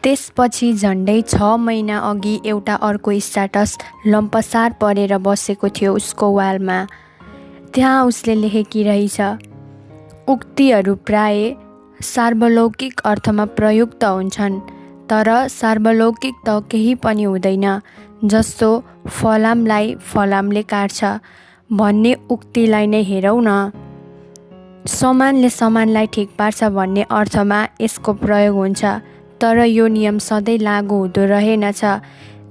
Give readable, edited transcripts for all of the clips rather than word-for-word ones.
त्यसपछि झन्डै 6 महिना अघि एउटा अर्को स्ट्याटस लम्पसार परेर बसेको थियो उसको वालमा। त्यहाँ उसले लेखेकी रहेछ, उक्तिहरू प्राय सार्वलौकिक अर्थमा प्रयुक्त हुन्छन्, तर सार्वलौकिक त केही पनि हुँदैन, जस्तो फलामलाई फलामले काट्छ भन्ने उक्तिलाई नै हेरौँ न। समानले समानलाई ठिक पार्छ भन्ने अर्थमा यसको प्रयोग हुन्छ, तर यो नियम सधैँ लागू हुँदो रहेनछ।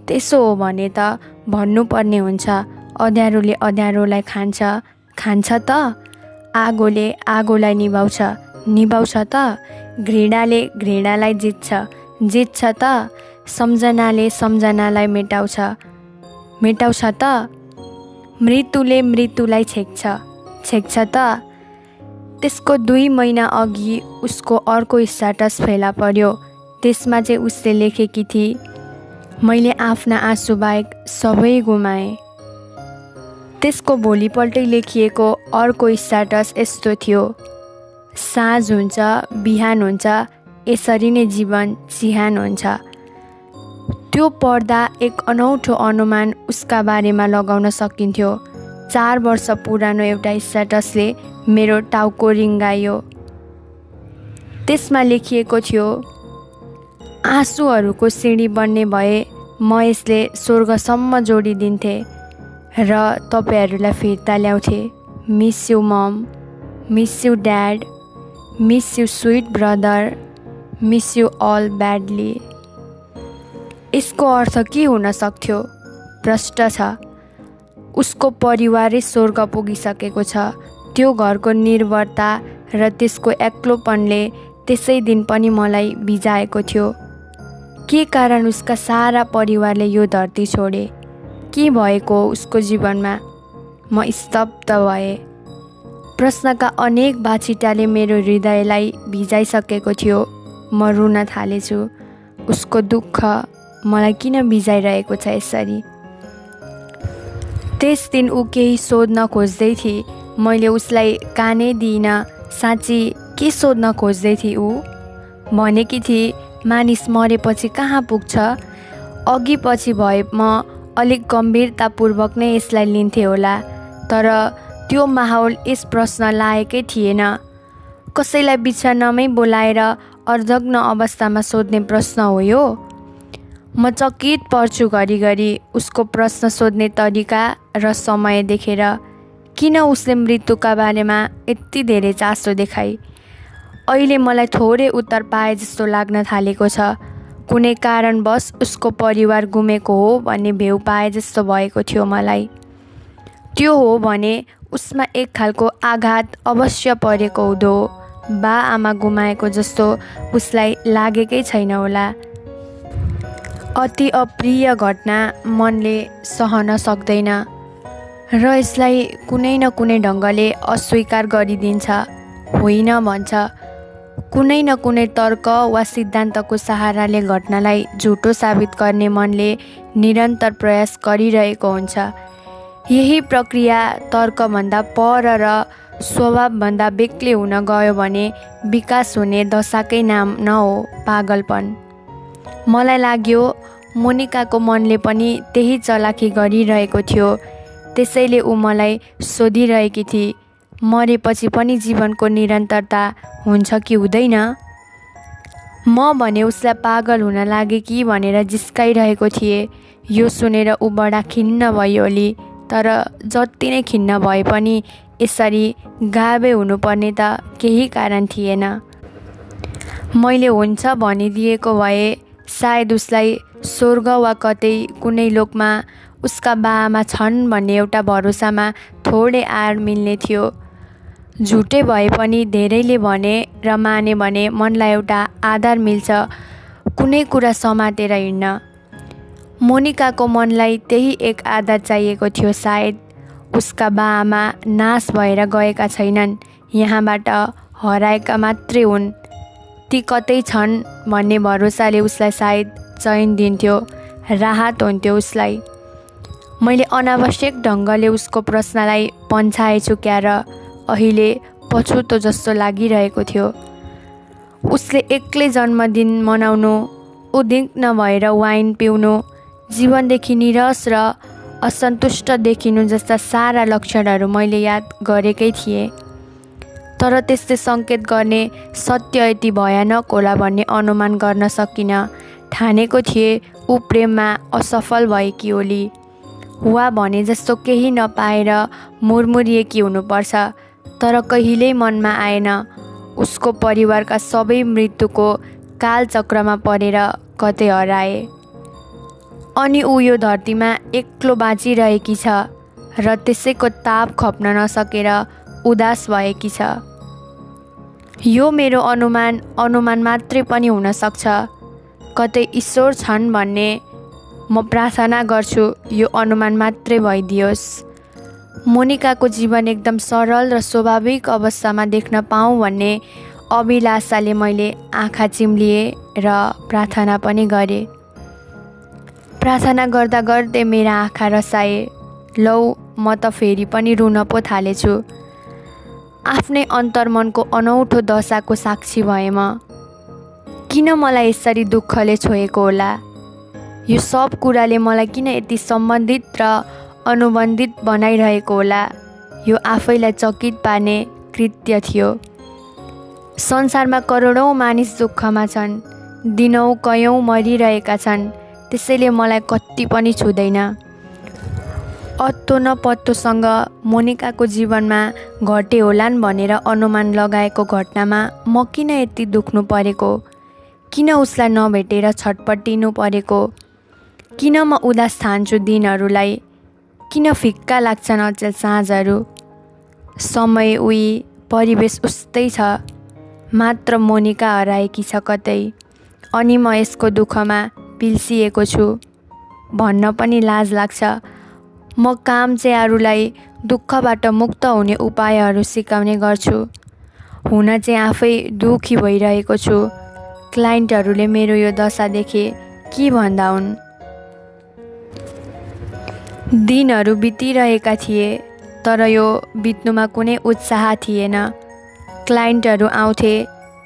त्यसो हो भने त भन्नुपर्ने हुन्छ, अँध्यारोले अँध्यारोलाई खान्छ त, आगोले आगोलाई निभाउँछ त, घृणाले घृणालाई जित्छ त, सम्झनाले सम्झनालाई मेटाउँछ त, मृत्युले मृत्युलाई छेक्छ त। त्यसको 2 महिना अघि उसको अर्को स्ट्याटस फेला पर्यो। त्यसमा चाहिँ उसले लेखेकी थिए, मैले आफ्ना आँसु बाहेक सबै गुमाएँ। त्यसको भोलिपल्टै लेखिएको अर्को स्ट्याटस यस्तो थियो, साँझ हुन्छ बिहान हुन्छ, यसरी नै जीवन चिहान हुन्छ। त्यो पढ्दा एक अनौठो अनुमान उसका बारेमा लगाउन सकिन्थ्यो। 4 वर्ष पुरानो एउटा स्ट्याटसले मेरो टाउको रिङ्गायो। त्यसमा लेखिएको थियो, आँसुहरूको सिँढी बन्ने भए म यसले स्वर्गसम्म जोडिदिन्थे र तपाईँहरूलाई फिर्ता ल्याउँथे। Miss you mom, miss you dad, miss you sweet brother, miss you all badly. यसको अर्थ के हुन सक्थ्यो? प्रष्ट छ। उसको परिवारै स्वर्ग पुगिसकेको छ। त्यो घरको निर्भरता र त्यसको एक्लोपनले त्यसै दिन पनि मलाई भिजाएको थियो। के कारण उसका सारा परिवारले यो धरती छोडे? के भएको उसको जीवनमा? म स्तब्ध भएँ। प्रश्नका अनेक बाछिटाले मेरो हृदयलाई भिजाइसकेको थियो। म रुन थालेछु। उसको दुःख मलाई किन भिजाइरहेको छ यसरी? त्यस दिन ऊ केही सोध्न खोज्दै थिए। मैले उसलाई कानै दिइनँ। साँच्ची के सोध्न खोज्दै थिए ऊ? भनेकी थिए, मानिस मरेपछि कहाँ पुग्छ? अघि पछि भए म अलिक गम्भीरतापूर्वक नै यसलाई लिन्थेँ होला, तर त्यो माहौल यस प्रश्न लायकै थिएन। कसैलाई बिछानामै बोलाएर अर्धग्न अवस्थामा सोध्ने प्रश्न हो यो? म चकित पर्छु घरिघरि उसको प्रश्न सोध्ने तरिका र समय देखेर। किन उसले मृत्युका बारेमा यति धेरै चासो देखाई? अहिले मलाई थोरै उत्तर पाए जस्तो लाग्न थालेको छ। कुनै कारणवश उसको परिवार गुमेको हो भन्ने भेउ पाए जस्तो भएको थियो मलाई। त्यो हो भने उसमा एक खालको आघात अवश्य परेको हुँदो। बा आमा गुमाएको जस्तो उसलाई लागेकै छैन होला। अति अप्रिय घटना मनले सहन सक्दैन र यसलाई कुनै न कुनै ढङ्गले अस्वीकार गरिदिन्छ। होइन भन्छ। कुनै न कुनै तर्क वा सिद्धान्तको सहाराले घटनालाई झुटो साबित गर्ने मनले निरन्तर प्रयास गरिरहेको हुन्छ। यही प्रक्रिया तर्कभन्दा पर र स्वभावभन्दा बेग्लै हुन गयो भने विकास हुने दशाकै नाम न हो पागलपन। मलाई लाग्यो मोनिकाको मनले पनि त्यही चलाखी गरिरहेको थियो। त्यसैले ऊ मलाई सोधिरहेकी थिए, मरेपछि पनि जीवनको निरन्तरता हुन्छ कि हुँदैन? म भने उसलाई पागल हुन लागे कि भनेर जिस्काइरहेको थिएँ। यो सुनेर ऊ बडा खिन्न भइहोली। तर जति नै खिन्न भए पनि यसरी गाभे हुनुपर्ने त केही कारण थिएन। मैले हुन्छ भनिदिएको भए सायद उसलाई स्वर्ग वा कतै कुनै लोकमा उसका बाआमा छन् भन्ने एउटा भरोसामा थोरै आड मिल्ने थियो। झुटै भए पनि धेरैले भने र माने भने मनलाई एउटा आधार मिल्छ कुनै कुरा समातेर हिँड्न। मोनिकाको मनलाई त्यही एक आधार चाहिएको थियो सायद। उसका बाआमा नाश भएर गएका छैनन्, यहाँबाट हराएका मात्रै हुन्। ती कतै छन् भन्ने भरोसाले उसलाई सायद चैन दिन्थ्यो, राहत हुन्थ्यो उसलाई। मैले अनावश्यक ढङ्गले उसको प्रश्नलाई पन्छाएछु क्या र अहिले पछुतो जस्तो लागिरहेको थियो। उसले एक्लै जन्मदिन मनाउनु उद्विग्न भएर वाइन पिउनु, जीवनदेखि निराश र असन्तुष्ट देखिनु जस्ता सारा लक्षणहरू मैले याद गरेकै थिएँ। तर त्यसले सङ्केत गर्ने सत्य यति भयानक होला भन्ने अनुमान गर्न सकिनँ। ठानेको थिएँ ऊ प्रेममा असफल भएकी होली, वा भने जस्तो केही नपाएर मुरमुरिएकी हुनुपर्छ। तर कहिल्यै मनमा आएन उसको परिवारका सबै मृत्युको कालचक्रमा परेर कतै हराए अनि ऊ यो धरतीमा एक्लो बाँचिरहेकी छ र त्यसैको ताप खप्न नसकेर उदास भएकी छ। यो मेरो अनुमान मात्रै पनि हुन सक्छ। कतै ईश्वर छन् भन्ने म प्रार्थना गर्छु यो अनुमान मात्रै भइदियोस्। मोनिकाको जीवन एकदम सरल र स्वाभाविक अवस्थामा देख्न पाऊँ भन्ने अभिलाषाले मैले आँखा चिम्लिएँ र प्रार्थना पनि गरेँ। प्रार्थना गर्दा गर्दै मेरा आँखा रसाए। लौ म त फेरि पनि रुन पो थालेछु। आफ्नै अन्तर्मनको अनौठो दशाको साक्षी भएँ म। किन मलाई यसरी दुःखले छोएको होला? यो सब कुराले मलाई किन यति सम्बन्धित र अनुबन्धित बनाइरहेको होला? यो आफैलाई चकित पार्ने कृत्य थियो। संसारमा करोडौँ मानिस दुःखमा छन्, दिनौँ कयौँ मरिरहेका छन्, त्यसैले मलाई कति पनि छुँदैन। अत्तो न पत्तोसँग मोनिकाको जीवनमा घटे होलान् भनेर अनुमान लगाएको घटनामा म किन यति दुख्नु परेको? किन उसलाई नभेटेर छटपटिनु परेको? किन म उदास ठान्छु दिनहरूलाई? किन फिक्का लाग्छन् अचेल साँझहरू? समय उही, परिवेश उस्तै छ, मात्र मोनिका हराएकी छ कतै। अनि म यसको दुःखमा पिल्सिएको छु भन्न पनि लाज लाग्छ। म काम चाहिँ अरूलाई दुःखबाट मुक्त हुने उपायहरू सिकाउने गर्छु, हुन चाहिँ आफै दुखी भइरहेको छु। क्लाइन्टहरूले मेरो यो दशा देखे के भन्दा हुन्। दिनहरू बितिरहेका थिए तर यो बित्नुमा कुनै उत्साह थिएन। क्लाइन्टहरू आउँथे,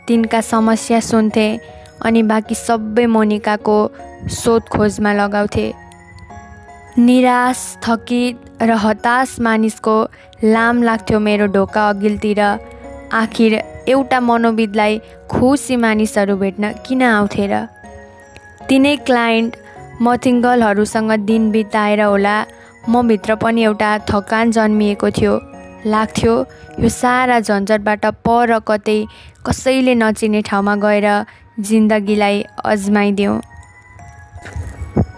तिनका समस्या सुन्थे अनि बाँकी सबै मोनिकाको सोधखोजमा लगाउँथे। निराश, थकित र हताश मानिसको लाम लाग्थ्यो मेरो ढोका अघिल्तिर। आखिर एउटा मनोविदलाई खुसी मानिसहरू भेट्न किन आउँथे र? तिनै क्लाइन्ट मथिङ्गलहरूसँग दिन बिताएर होला म भित्र पनि एउटा थकान जन्मिएको थियो। लाग्थ्यो यो सारा झन्झटबाट पर कतै कसैले नचिने ठाउँमा गएर जिन्दगीलाई अजमाइदिउँ।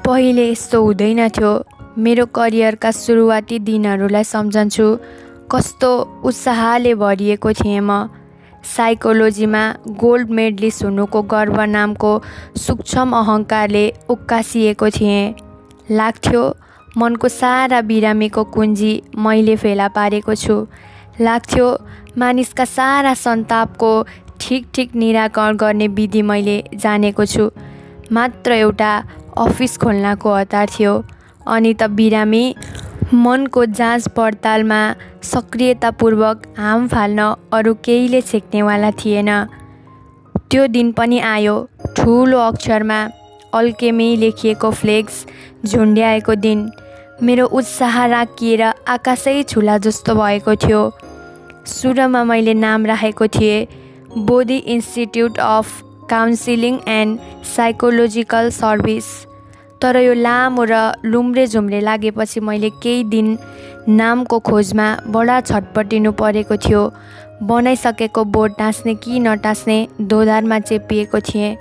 पहिले यस्तो हुँदैन थियो। मेरो करियरका सुरुवाती दिनहरूलाई सम्झन्छु, कस्तो उत्साहले भरिएको थिएँ म। साइकोलोजीमा गोल्ड मेडलिस्ट हुनुको गर्व नामको सूक्ष्म अहङ्कारले उक्कासिएको थिएँ। लाग्थ्यो मनको सारा बिरामीको कुञ्जी मैले फेला पारेको छु। लाग्थ्यो मानिसका सारा सन्तापको ठिक निराकरण गर्ने विधि मैले जानेको छु। मात्र एउटा अफिस खोल्नको हतार थियो अनि त बिरामी मनको जाँच पडतालमा सक्रियतापूर्वक हाम फाल्न अरू केहीले छेक्नेवाला थिएन। त्यो दिन पनि आयो। ठुलो अक्षरमा अल्केमी लेखिएको फ्लेक्स झुन्ड्याएको दिन। मेरो उत्साह राखिएर आकाशै छुला जस्तो भएको थियो। सुरुमा मैले नाम राखेको थिएँ Bodhi institute of counselling and psychological service. तर यो लामो र लुम्रे झुम्रे लागेपछि मैले केही दिन नामको खोजमा बडा छटपटिनु परेको थियो। बनाइसकेको बोर्ड टाँस्ने कि नटाँस्ने दोधारमा चेपिएको थिएँ।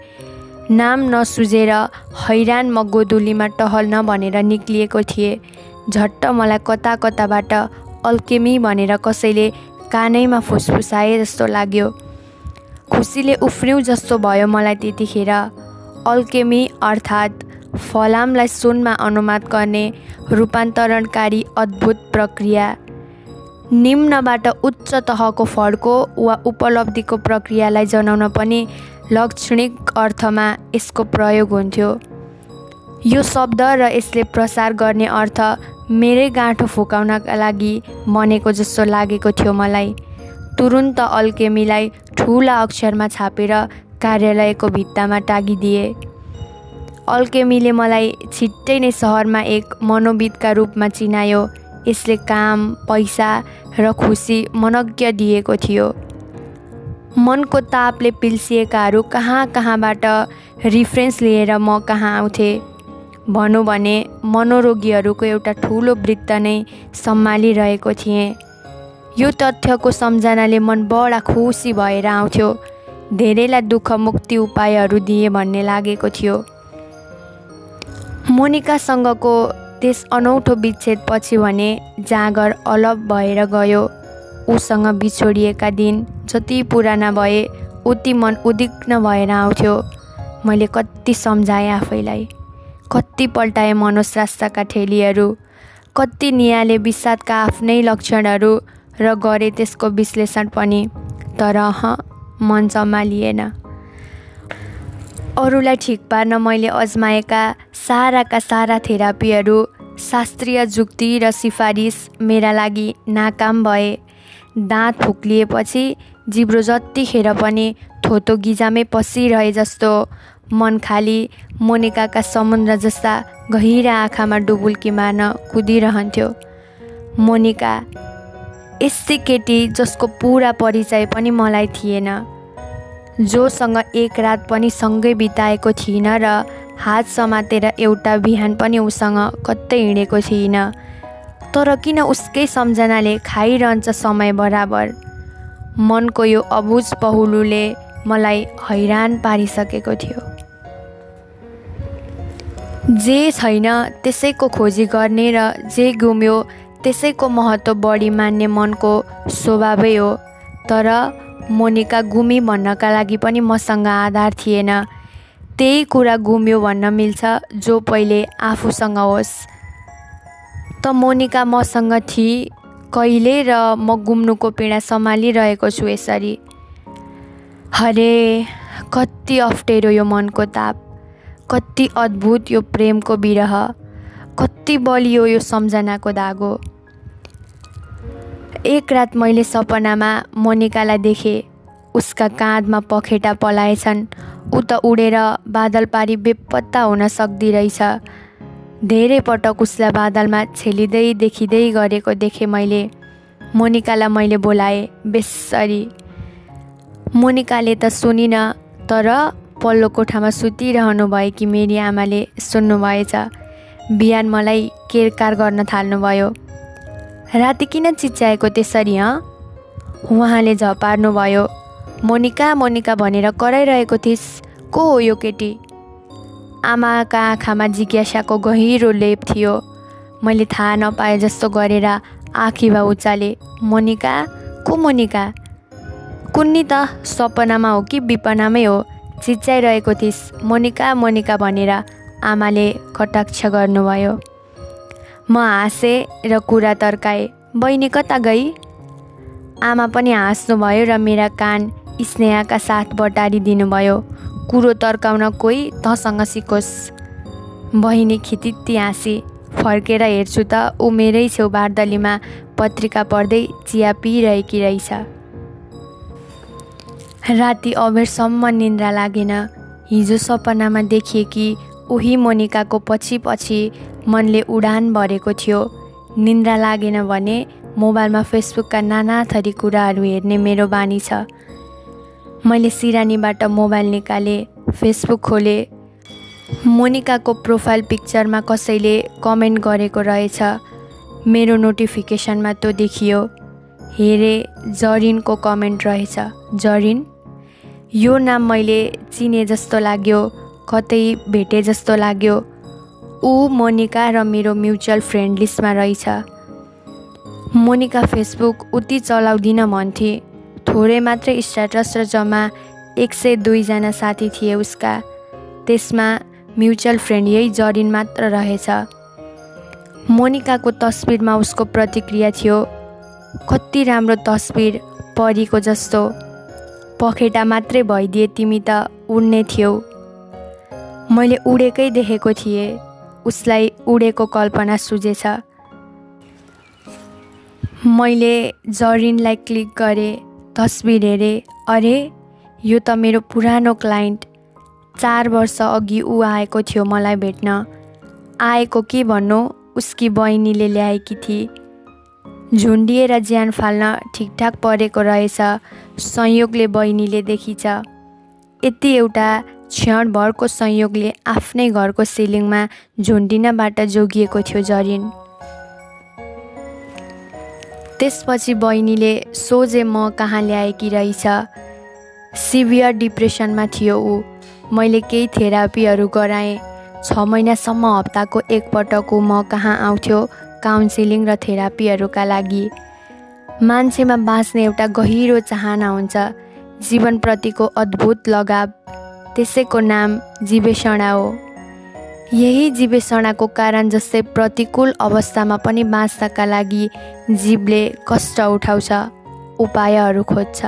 नाम नसुझेर हैरान म गोधुलीमा टहल्न भनेर निक्लिएको थिएँ। झट्ट मलाई कताबाट अल्केमी भनेर कसैले कानैमा फुसफुसाए जस्तो लाग्यो। खुसीले उफ्रिउँ जस्तो भयो मलाई त्यतिखेर। अल्केमी अर्थात् फलामलाई सुनमा अनुवाद गर्ने रूपान्तरणकारी अद्भुत प्रक्रिया। निम्नबाट उच्च तहको फड्को वा उपलब्धिको प्रक्रियालाई जनाउन पनि लक्षणिक अर्थमा यसको प्रयोग हुन्थ्यो। यो शब्द र यसले प्रसार गर्ने अर्थ मेरै गाँठो फुकाउनका लागि बनेको जस्तो लागेको थियो मलाई। तुरुन्त अल्केमीलाई ठुला अक्षरमा छापेर कार्यालयको भित्तामा टाँगिदिए। अल्केमीले मलाई छिट्टै नै सहरमा एक मनोविदका रूपमा चिनायो। यसले काम, पैसा र खुसी मनज्ञ दिएको थियो। मनको तापले पिल्सिएकाहरू कहाँबाट रिफरेन्स लिएर म कहाँ आउँथे। भनौँ भने मनोरोगीहरूको एउटा ठुलो वृत्त नै सम्हालिरहेको थिएँ। यो तथ्यको सम्झनाले मन बडा खुसी भएर आउँथ्यो। धेरैलाई दुःख मुक्ति उपायहरू दिए भन्ने लागेको थियो। मोनिकासँगको त्यस अनौठो विच्छेदपछि भने जाँगर अलप भएर गयो। उसँग बिछोडिएका दिन जति पुराना भए उति मन उद्विग्न भएर आउँथ्यो। मैले कति सम्झाएँ आफैलाई, कति पल्टाएँ मनोशास्त्रका ठेलीहरू, कति नियाले विषादका आफ्नै लक्षणहरू र गरेँ त्यसको विश्लेषण पनि। तर मन सम्हालिएन। अरूलाई ठिक पार्न मैले अजमाएका सारा थेरापीहरू, शास्त्रीय जुक्ति र सिफारिस मेरा लागि नाकाम भए। दाँत फुक्लिएपछि जिब्रो जतिखेर पनि थोतो गिजामै पसिरहे जस्तो, मन खाली मोनिकाका समुद्र जस्ता गहिरा आँखामा डुबुल्की मार्न कुदिरहन्थ्यो। मोनिका यस्तै केटी जसको पुरा परिचय पनि मलाई थिएन, जोसँग एक रात पनि सँगै बिताएको थिइनँ र हात समातेर एउटा बिहान पनि उसँग कतै हिँडेको थिइनँ। तर किन उसकै सम्झनाले खाइरहन्छ समय बराबर। मनको यो अबुझ पहुलुले मलाई हैरान पारिसकेको थियो। जे छैन त्यसैको खोजी गर्ने र जे गुम्यो त्यसैको महत्त्व बढी मान्ने मनको स्वभावै हो। तर मोनिका गुमी भन्नका लागि पनि मसँग आधार थिएन। त्यही कुरा गुम्यो भन्न मिल्छ जो पहिले आफूसँग होस्। त मोनिका मसँग थिई कहिले र म गुम्नुको पीडा सम्हालिरहेको छु यसरी। हरे कति अप्ठ्यारो यो मनको ताप, कति अद्भुत यो प्रेमको विरह, कति बलियो यो सम्झनाको धागो। एक रात मैले सपनामा मोनिकालाई देखेँ। उसका काँधमा पखेटा पलाएछन्। ऊ त उडेर बादल पारी बेपत्ता हुन सक्दी रहेछ। धेरै पटक उसलाई बादलमा छेलिँदै देखिँदै गरेको देखेँ मैले। मोनिकालाई मैले बोलाएँ बेसरी। मोनिकाले त सुनिन, तर पल्लो कोठामा सुतिरहनु भएकी मेरी आमाले सुन्नुभएछ। बिहान मलाई केरकार गर्न थाल्नुभयो। राति किन चिच्याएको त्यसरी उहाँले झपार्नुभयो। मोनिका मोनिका भनेर कराइरहेको थिइस्, को हो यो केटी? आमाका आँखामा जिज्ञासाको गहिरो लेप थियो। मैले थाहा नपाए जस्तो गरेर आँखीभा उचाले, मोनिका? को मोनिका? कुन्नी त सपनामा हो कि विपनामै हो? चिच्याइरहेको थिइस् मोनिका मोनिका भनेर आमाले कटाक्ष गर्नुभयो। म हाँसेँ र कुरा तर्काएँ, बहिनी कता गई? आमा पनि हाँस्नुभयो र मेरा कान स्नेहका साथ बटारी दिनुभयो। कुरो तर्काउन कोही तँसँग सिकोस्। बहिनी खितित्ती हाँसी। फर्केर हेर्छु त ऊ मेरै छेउ बार्दलीमा पत्रिका पढ्दै चिया पिइरहेकी रहेछ। राति अबेरसम्म निन्द्रा लागेन। हिजो सपनामा देखिएकी उही मोनिकाको पछि पछि मनले उडान भरेको थियो। निन्द्रा लागेन भने मोबाइलमा फेसबुकका नाना थरी कुराहरू हेर्ने मेरो बानी छ। मैले सिरानीबाट मोबाइल निकालेँ, फेसबुक खोलेँ। मोनिकाको प्रोफाइल पिक्चरमा कसैले कमेन्ट गरेको रहेछ। मेरो नोटिफिकेसनमा त्यो देखियो। हेरेँ, जरिनको कमेन्ट रहेछ। जरिन? यो नाम मैले चिने जस्तो लाग्यो, कतै भेटे जस्तो लाग्यो। ऊ मोनिका र मेरो म्युचुअल फ्रेन्ड लिस्टमा रहेछ। मोनिका फेसबुक उति चलाउँदिन भन्थे। थोरै मात्रै स्ट्याटस र जम्मा 102 जना साथी थिए उसका। त्यसमा म्युचुअल फ्रेन्ड यही जरिन मात्र रहेछ। मोनिकाको तस्बिरमा उसको प्रतिक्रिया थियो, कति राम्रो तस्बिर, परीको जस्तो। पखेटा मात्रै भइदिए तिमी त उड्ने थियौ। मैले उडेकै देखेको थिएँ। उसलाई उडेको कल्पना सुझेछ। मैले जरिनलाई क्लिक गरेँ, तस्बिर हेरेँ। अरे यो त मेरो पुरानो क्लाइन्ट। 4 वर्ष अघि ऊ आएको थियो मलाई भेट्न। आएको के भन्नु, उसकी बहिनीले ल्याएकी थिए। झुन्डिएर ज्यान फाल्न ठिकठाक परेको रहेछ। संयोगले बहिनीले देखिछ। यति एउटा क्षणभरको संयोगले आफ्नै घरको सिलिङमा झुन्डिनबाट जोगिएको थियो जरिन। त्यसपछि बहिनीले सोझे म कहाँ ल्याएकी रहेछ। सिभियर डिप्रेसनमा थियो ऊ। मैले केही थेरापीहरू गराएँ। 6 महिनासम्म हप्ताको एकपटक ऊ म कहाँ आउँथ्यो काउन्सिलिङ र थेरापीहरूका लागि। मान्छेमा बाँच्ने एउटा गहिरो चाहना हुन्छ, जीवनप्रतिको अद्भुत लगाव। त्यसैको नाम जीवेषणा हो। यही जीवेषणाको कारण जस्तै प्रतिकूल अवस्थामा पनि बाँच्नका लागि जीवले कष्ट उठाउँछ, उपायहरू खोज्छ।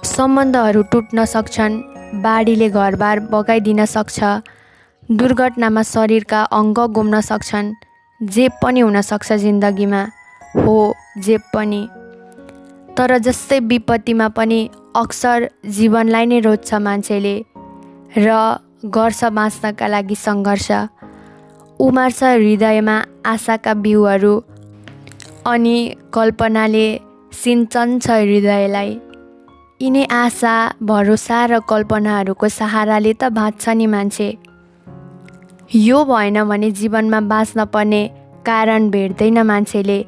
सम्बन्धहरू टुट्न सक्छन्, बाढीले घरबार बगाइदिन सक्छ, दुर्घटनामा शरीरका अङ्ग गुम्न सक्छन्। जे पनि हुन सक्छ जिन्दगीमा, हो जे पनि। तर जस्तै विपत्तिमा पनि अक्सर जीवनलाई नै रोज्छ मान्छेले र गर्छ बाँच्नका लागि सङ्घर्ष। उमार्छ हृदयमा आशाका बिउहरू अनि कल्पनाले सिञ्चन्छ हृदयलाई। यिनै आशा, भरोसा र कल्पनाहरूको सहाराले त बाँच्छ नि मान्छे। यो भएन भने जीवनमा बाँच्न पर्ने कारण भेट्दैन मान्छेले।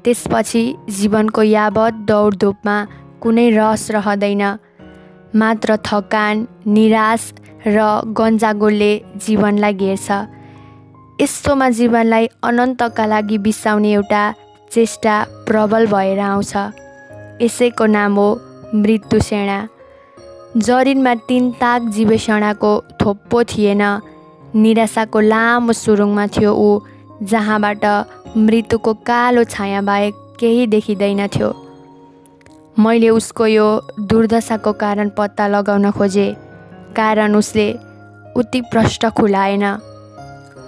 त्यसपछि जीवनको यावत दौडधुपमा कुनै रस रहँदैन। मात्र थकान, निराश र गन्जागोलले जीवनलाई घेर्छ। यस्तोमा जीवनलाई अनन्तका लागि बिसाउने एउटा चेष्टा प्रबल भएर आउँछ। यसैको नाम हो मृत्युसेना। जरिनमा 3 ताक जीवेषणाको थोप्पो थिएन। निराशाको लामो सुरुङमा थियो ऊ, जहाँबाट मृत्युको कालो छाया बाहेक केही देखिँदैन थियो। मैले उसको यो दुर्दशाको कारण पत्ता लगाउन खोजेँ। कारण उसले उति प्रष्ट खुलाएन।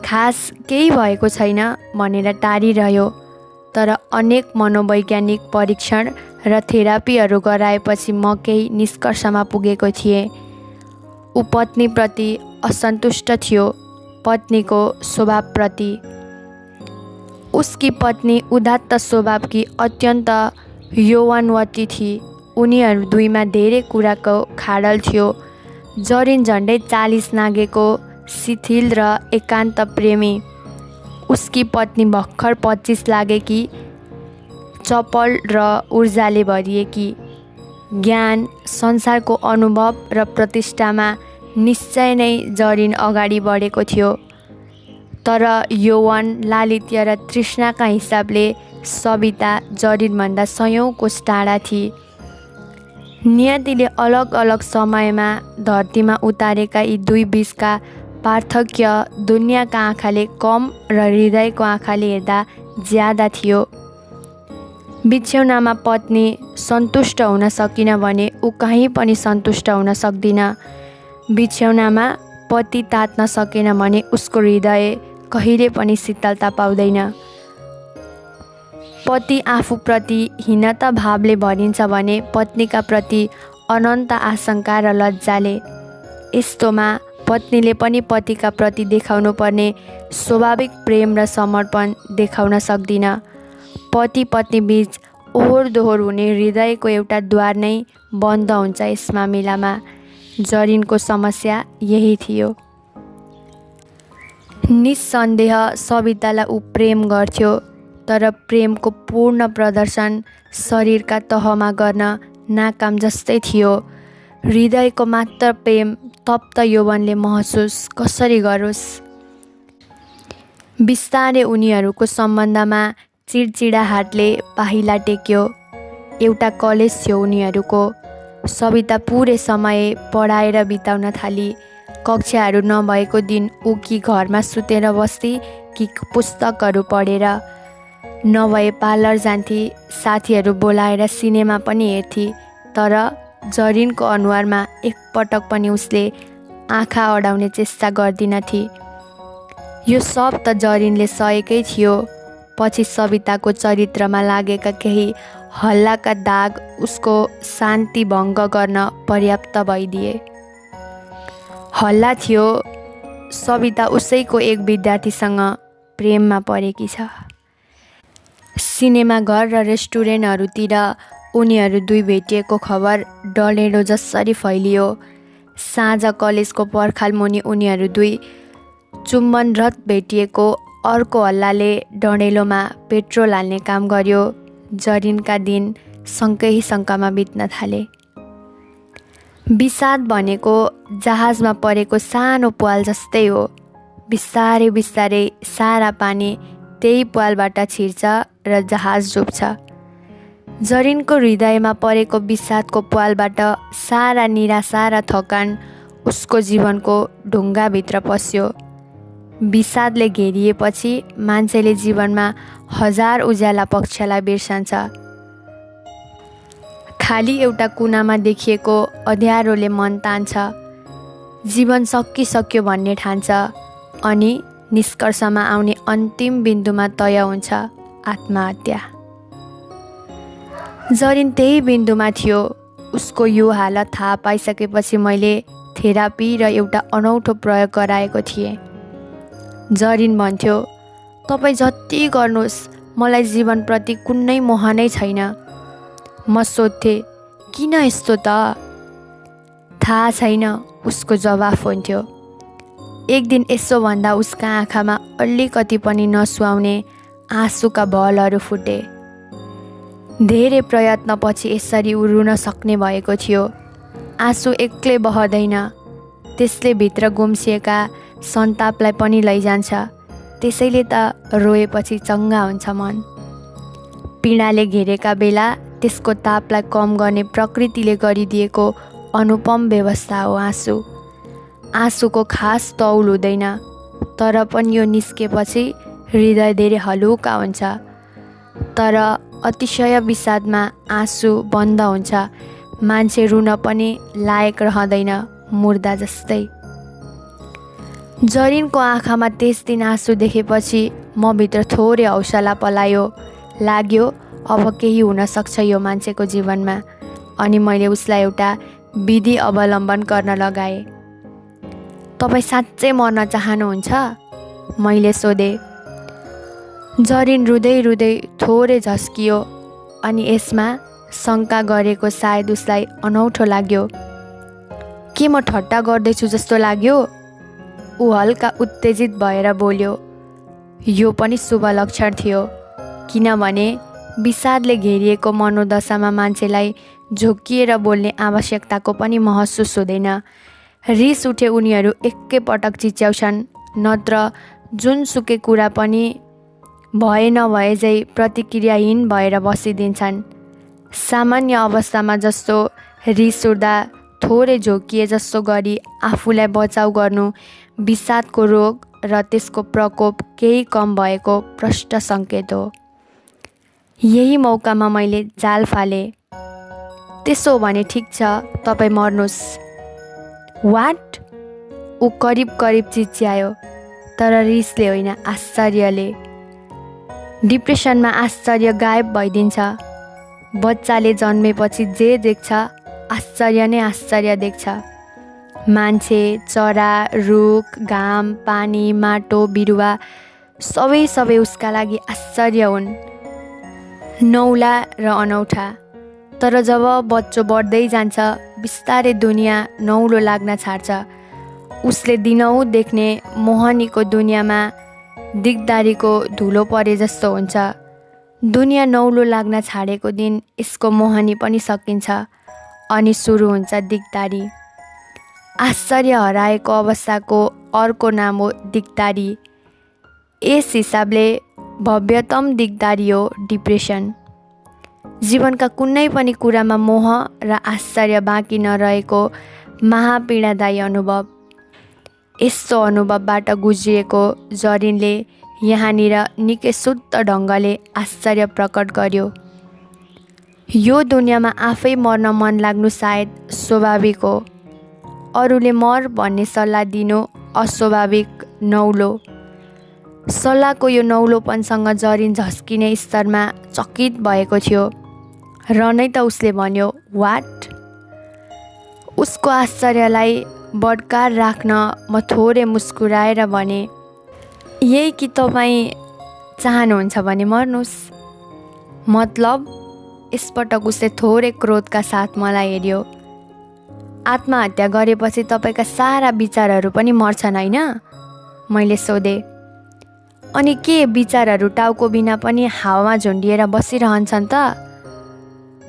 खास केही भएको छैन भनेर टारिरह्यो। तर अनेक मनोवैज्ञानिक परीक्षण र थेरापीहरू गराएपछि म केही निष्कर्षमा पुगेको थिएँ। ऊ पत्नीप्रति असन्तुष्ट थियो, पत्नीको स्वभावप्रति। उसकी पत्नी उदात्त स्वभावकी अत्यन्त यौवनवती थिए। उनीहरू दुईमा धेरै कुराको खाडल थियो। जरिन झन्डै 40 नागेको, शिथिल र एकान्त प्रेमी। उसकी पत्नी भर्खर 25 लागेकी, चपल र ऊर्जाले भरिएकी। ज्ञान, संसारको अनुभव र प्रतिष्ठामा निश्चय नै जरिन अगाडि बढेको थियो। तर यौवन, लालित्य र तृष्णाका हिसाबले सविता जरिनभन्दा 100 कोस टाढा थिए। नियतिले अलग अलग समयमा धरतीमा उतारेका यी दुई बीचका पार्थक्य दुनियाँका आँखाले कम र हृदयको आँखाले हेर्दा ज्यादा थियो। बिछ्यौनामा पत्नी सन्तुष्ट हुन सकिन भने ऊ कहीँ पनि सन्तुष्ट हुन सक्दिन। बिछ्यौनामा पति तात्न सकेन भने उसको हृदय कहिले पनि शीतलता पाउँदैन। पति आफूप्रति हीनता भावले भरिन्छ भने पत्नीका प्रति अनन्त आशंका र लज्जाले। यस्तोमा पत्नीले पनि पतिका प्रति देखाउनु पर्ने स्वाभाविक प्रेम र समर्पण देखाउन सक्दिन। पति पत्नी बीच ओहोर दोहोर हुने हृदयको एउटा द्वार नै बन्द हुन्छ यस मामिलामा। जरिनको समस्या यही थियो। निस्सन्देह सवितालाई ऊ प्रेम गर्थ्यो, तर प्रेमको पूर्ण प्रदर्शन शरीरका तहमा गर्न नाकाम जस्तै थियो। हृदयको मात्र प्रेम तप्त यौवनले महसुस कसरी गरोस्। बिस्तारै उनीहरूको सम्बन्धमा चिडचिडाहाटले पाहिला टेक्यो। एउटा कलेज थियो उनीहरूको। सविता पुरै समय पढाएर बिताउन थाली। कक्षाहरू नभएको दिन ऊ कि घरमा सुतेर बस्ती कि पुस्तकहरू पढेर, नभए पार्लर जान्थी, साथीहरू बोलाएर सिनेमा पनि हेर्थी। तर जरिनको अनुहारमा एकपटक पनि उसले आँखा अडाउने चेष्टा गर्दिनथी। यो सब त जरिनले सहेकै थियो। पछि सविताको चरित्रमा लागेका केही हल्लाका दाग उसको शान्ति भङ्ग गर्न पर्याप्त भइदिए। हल्ला थियो, सविता उसैको एक विद्यार्थीसँग प्रेममा परेकी छ। सिनेमा घर र रेस्टुरेन्टहरूतिर उनीहरू दुई भेटिएको खबर डढेलो जसरी फैलियो। साँझ कलेजको पर्खाल मुनि उनीहरू दुई चुम्बनरत भेटिएको अर्को हल्लाले डढेलोमा पेट्रोल हाल्ने काम गर्यो। जरिनका दिन शङ्कै शङ्कामा बित्न थाले। विषाद भनेको जहाजमा परेको सानो प्वाल जस्तै हो। बिस्तारै बिस्तारै सारा पानी त्यही प्वालबाट छिर्छ र जहाज डुब्छ। जरिनको हृदयमा परेको विषादको प्वालबाट सारा निराशा र थकान उसको जीवनको ढुङ्गाभित्र पस्यो। विषादले घेरिएपछि मान्छेले जीवनमा हजार उज्याला पक्षलाई बिर्सन्छ। खाली एउटा कुनामा देखिएको अँध्यारोले मन तान्छ, जीवन सकिसक्यो भन्ने ठान्छ अनि निष्कर्षमा आउने अन्तिम बिन्दुमा तय हुन्छ आत्महत्या। जरिन त्यही बिन्दुमा थियो। उसको यो हालत थाहा पाइसकेपछि मैले थेरापी र एउटा अनौठो प्रयोग गराएको थिएँ। जरिन भन्थ्यो, तपाईँ जति गर्नुहोस् मलाई जीवनप्रति कुनै मोह नै छैन। म सोध्थेँ, किन यस्तो त? थाहा छैन, उसको जवाफ हुन्थ्यो। एक दिन यसो भन्दा उसका आँखामा अलिकति पनि नसुहाउने आँसुका भलहरू फुटे। धेरै प्रयत्नपछि यसरी ऊ रुन सक्ने भएको थियो। आँसु एक्लै बहदैन, त्यसले भित्र गुम्सिएका सन्तापलाई पनि लैजान्छ। त्यसैले त रोएपछि चङ्गा हुन्छ मन। पीडाले घेरेका बेला त्यसको तापलाई कम गर्ने प्रकृतिले गरिदिएको अनुपम व्यवस्था हो आँसु। आँसुको खास तौल हुँदैन, तर पनि यो निस्केपछि हृदय धेरै हलुका हुन्छ। तर अतिशय विषादमा आँसु बन्द हुन्छ, मान्छे रुन पनि लायक रहँदैन, मुर्दा जस्तै। जरिनको आँखामा त्यस दिन आँसु देखेपछि म भित्र थोरै हौसला पलायो। लाग्यो अब केही हुन सक्छ यो मान्छेको जीवनमा। अनि मैले उसलाई एउटा विधि अवलम्बन गर्न लगाएँ। तपाईँ साँच्चै मर्न चाहनुहुन्छ? मैले सोधेँ। जरिन रुँदै रुँदै थोरै झस्कियो अनि यसमा शङ्का गरेको सायद उसलाई अनौठो लाग्यो। के म ठट्टा गर्दैछु जस्तो लाग्यो? ऊ हल्का उत्तेजित भएर बोल्यो। यो पनि शुभ लक्षण थियो, किनभने विषादले घेरिएको मनोदशामा मान्छेलाई झोक्किएर बोल्ने आवश्यकताको पनि महसुस हुँदैन। रिस उठे उनीहरू एकैपटक चिच्याउँछन्, नत्र जुनसुकै कुरा पनि भए नभए झै प्रतिक्रियाहीन भएर बसिदिन्छन्। सामान्य अवस्थामा जस्तो रिस उठ्दा थोरै झोकिए जस्तो गरी आफूलाई बचाउ गर्नु विषादको रोग र त्यसको प्रकोप केही कम भएको प्रष्ट सङ्केत हो। यही मौकामा मैले जाल फालेँ। त्यसो भने ठिक छ, तपाईँ मर्नुहोस्। वाट? ऊ करिब करिब चिच्यायो, तर रिसले होइन, आश्चर्यले। डिप्रेसनमा आश्चर्य गायब भइदिन्छ। बच्चाले जन्मेपछि जे देख्छ आश्चर्य नै आश्चर्य देख्छ। मान्छे, चरा, रुख, घाम, पानी, माटो, बिरुवा सबै उसका लागि आश्चर्य हुन्, नौला र अनौठा। तर जब बच्चो बढ्दै जान्छ, बिस्तारै दुनियाँ नौलो लाग्न छाड्छ। उसले दिनहुँ देख्ने मोहनीको दुनियाँमा दिगदारीको धुलो परे जस्तो हुन्छ। दुनियाँ नौलो लाग्न छाडेको दिन यसको मोहनी पनि सकिन्छ अनि सुरु हुन्छ दिगदारी। आश्चर्य हराएको अवस्थाको अर्को नाम हो दिगदारी। यस हिसाबले भव्यतम दिगदारी हो डिप्रेसन। जीवनका कुनै पनि कुरामा मोह र आश्चर्य बाँकी नरहेको महापीडादायी अनुभव। यस्तो अनुभवबाट गुज्रिएको जरिनले यहाँनिर निकै शुद्ध ढङ्गले आश्चर्य प्रकट गर्यो। यो दुनियाँमा आफै मर्न मन लाग्नु सायद स्वाभाविक हो। अरूले मर भन्ने सल्लाह दिनु अस्वाभाविक, नौलो। सल्लाहको यो नौलोपनसँग जरिन झस्किने स्तरमा चकित भएको थियो र नै त उसले भन्यो, वाट? उसको आश्चर्यलाई बडकार राख्न म थोरै मुस्कुराएर भने, यही कि तपाईँ चाहनुहुन्छ भने मर्नुहोस्। मतलब? यसपटक उसले थोरै क्रोधका साथ मलाई हेऱ्यो। आत्महत्या गरेपछि तपाईँका सारा विचारहरू पनि मर्छन् होइन? मैले सोधेँ। अनि के विचारहरू टाउको बिना पनि हावामा झुन्डिएर बसिरहन्छन् त?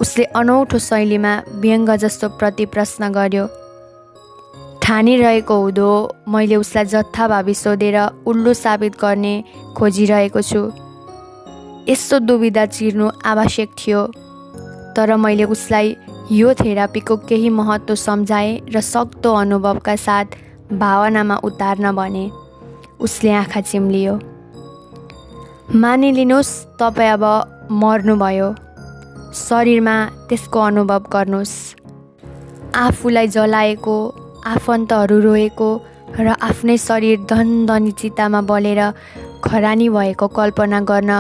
उसले अनौठो शैलीमा व्यङ्ग जस्तो प्रतिप्रश्न गर्यो। ठानिरहेको हुँदो मैले उसलाई जथाभावी सोधेर उल्लु साबित गर्ने खोजिरहेको छु। यस्तो दुविधा चिर्नु आवश्यक थियो, तर मैले उसलाई यो थेरापीको केही महत्त्व सम्झाएँ र सक्दो अनुभवका साथ भावनामा उतार्न भने। उसले आँखा चिम्लियो। मानिलिनुहोस् तपाईँ अब मर्नुभयो। शरीरमा त्यसको अनुभव गर्नुहोस्। आफूलाई जलाएको, आफन्तहरू रोएको र आफ्नै शरीर धनधनी चितामा बलेर खरानी भएको कल्पना गर्न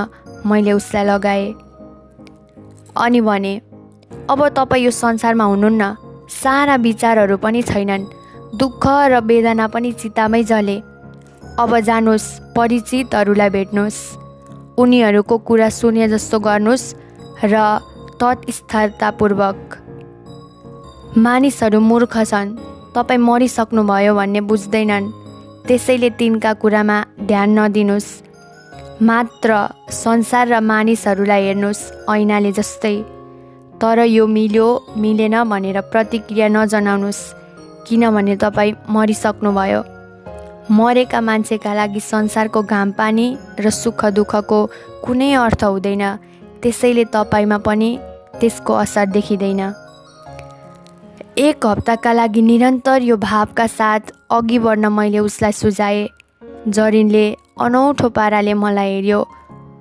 मैले उसलाई लगाएँ। अनि भने, अब तपाईँ यो संसारमा हुनुहुन्न। सारा विचारहरू पनि छैनन्। दुःख र वेदना पनि चितामै जले। अब जानुहोस्, परिचितहरूलाई भेट्नुहोस्। उनीहरूको कुरा सुने जस्तो गर्नुहोस् र तत्स्थरतापूर्वक। मानिसहरू मूर्ख छन्। तपाईँ मरिसक्नुभयो भन्ने बुझ्दैनन्। त्यसैले तिनका कुरामा ध्यान नदिनुहोस्। मात्र संसार र मानिसहरूलाई हेर्नुहोस् ऐनाले जस्तै। तर यो मिल्यो मिलेन भनेर प्रतिक्रिया नजनाउनुहोस्, किनभने तपाईँ मरिसक्नुभयो। मरेका मान्छेका लागि संसारको घामपानी र सुख दुःखको कुनै अर्थ हुँदैन। त्यसैले तपाईँमा पनि त्यसको असर देखिँदैन। एक हप्ताका लागि निरन्तर यो भावका साथ अघि बढ्न मैले उसलाई सुझाएँ। जरिनले अनौठो पाराले मलाई हेऱ्यो।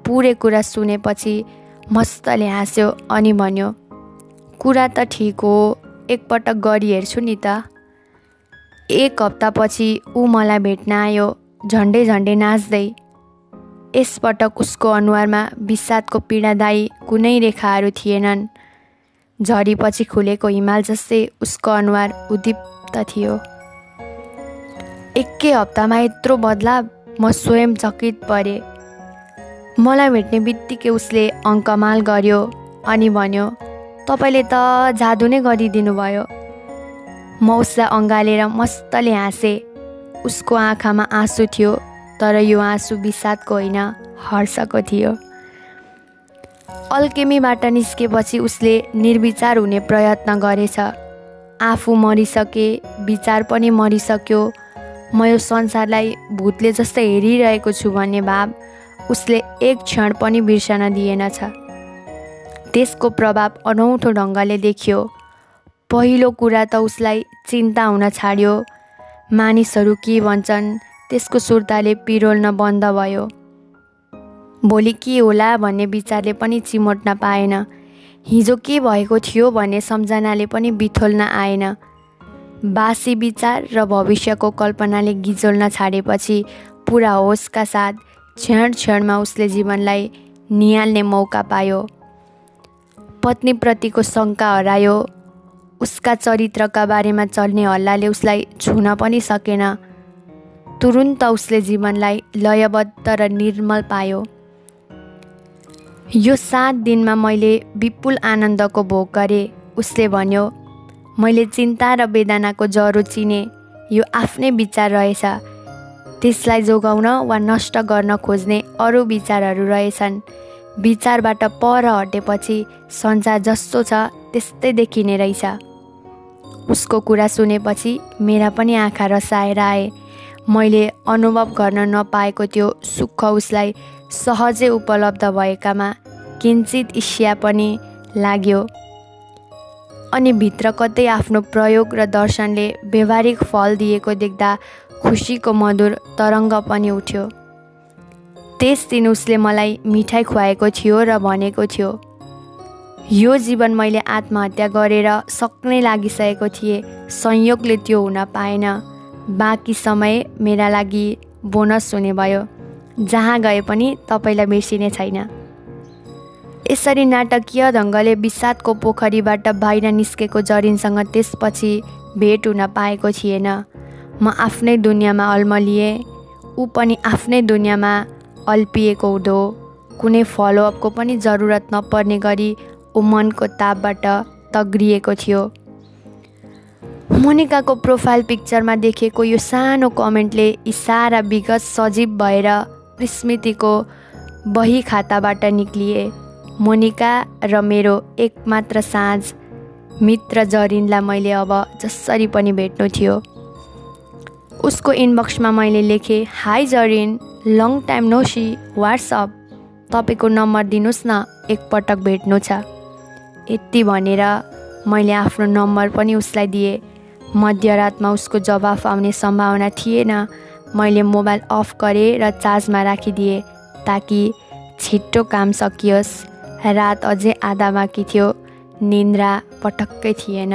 पुरै कुरा सुनेपछि मस्तले हाँस्यो अनि भन्यो, कुरा त ठिक हो, एकपटक गरी हेर्छु नि त। एक हप्तापछि ऊ मलाई भेट्न आयो, झन्डै झन्डै नाच्दै। यसपटक उसको अनुहारमा विषादको पीडादायी कुनै रेखाहरू थिएनन्। झरीपछि खुलेको हिमाल जस्तै उसको अनुहार उद्दीप्त थियो। एकै हप्तामा यत्रो बदलाव? म स्वयं चकित परेँ। मलाई भेट्ने बित्तिकै उसले अङ्कमाल गर्यो अनि भन्यो, तपाईँले त जादु नै गरिदिनु भयो। म उसलाई अँगालेर मस्तले हाँसेँ। उसको आँखामा आँसु थियो, तर यो आँसु विषादको होइन, हर्षको थियो। अल्केमीबाट निस्केपछि उसले निर्विचार हुने प्रयत्न गरेछ। आफू मरिसके, विचार पनि मरिसक्यो। म यो संसारलाई भूतले जस्तै हेरिरहेको छु भन्ने भाव उसले एक क्षण पनि बिर्सन दिएनछ। त्यसको प्रभाव अनौठो ढङ्गले देखियो। पहिलो कुरा त उसलाई चिन्ता हुन छाड्यो। मानिसहरू के भन्छन् त्यसको सुर्ताले पिरोल्न बन्द भयो। भोलि के होला भन्ने विचारले पनि चिमोट्न पाएन। हिजो के भएको थियो भन्ने सम्झनाले पनि बिथोल्न आएन। बासी विचार र भविष्यको कल्पनाले गिजोल्न छाडेपछि पुरा होसका साथ क्षण क्षणमा उसले जीवनलाई निहाल्ने मौका पायो। पत्नीप्रतिको शङ्का हरायो। उसका चरित्रका बारेमा चल्ने हल्लाले उसलाई छुन पनि सकेन। तुरुन्त उसले जीवनलाई लयबद्ध र निर्मल पायो। यो 7 दिनमा मैले विपुल आनन्दको भोग गरेँ। उसले भन्यो, मैले चिन्ता र वेदनाको जरो चिने। यो आफ्नै विचार रहेछ। त्यसलाई जोगाउन वा नष्ट गर्न खोज्ने अरू विचारहरू रहेछन्। विचारबाट पर हटेपछि संसार जस्तो छ त्यस्तै देखिने रहेछ। उसको कुरा सुनेपछि मेरा पनि आँखा रसाएर आए। मैले अनुभव गर्न नपाएको त्यो सुख उसलाई सहजै उपलब्ध भएकामा किञ्चित ईर्ष्या पनि लाग्यो। अनि भित्र कतै आफ्नो प्रयोग र दर्शनले व्यवहारिक फल दिएको देख्दा खुसीको मधुर तरङ्ग पनि उठ्यो। त्यस दिन उसले मलाई मिठाई खुवाएको थियो र भनेको थियो, यो जीवन मैले आत्महत्या गरेर सक्नै लागिसकेको थिएँ। संयोगले त्यो हुन पाएन। बाँकी समय मेरा लागि बोनस हुने भयो। जहाँ गए पनि तपाईँलाई बिर्सिने छैन। यसरी नाटकीय ढङ्गले विषादको पोखरीबाट बाहिर निस्केको जरिनसँग त्यसपछि भेट हुन पाएको थिएन। म आफ्नै दुनियाँमा अल्मलिएँ, ऊ पनि आफ्नै दुनियाँमा अल्पिएको हुँदो। कुनै फलोअपको पनि जरुरत नपर्ने गरी ऊ मनको तापबाट तग्रिएको थियो। मोनिकाको प्रोफाइल पिक्चरमा देखेको यो सानो कमेन्टले यी सारा विगत सजीव भएर स्मृतिको बही खाताबाट निक्लिए। मोनिका र मेरो एकमात्र साँझ मित्र जरिनलाई मैले अब जसरी पनि भेट्नु थियो। उसको इनबक्समा मैले लेखेँ, hi Zarin, long time no see, what's up, तपाईँको नम्बर दिनुहोस् न, एकपटक भेट्नु छ। यति भनेर मैले आफ्नो नम्बर पनि उसलाई दिएँ। मध्यरातमा उसको जवाफ आउने सम्भावना थिएन। मैले मोबाइल अफ गरेँ र चार्जमा राखिदिएँ ताकि छिट्टो काम सकियोस्। रात अझै आधा बाँकी थियो, निन्द्रा पटक्कै थिएन।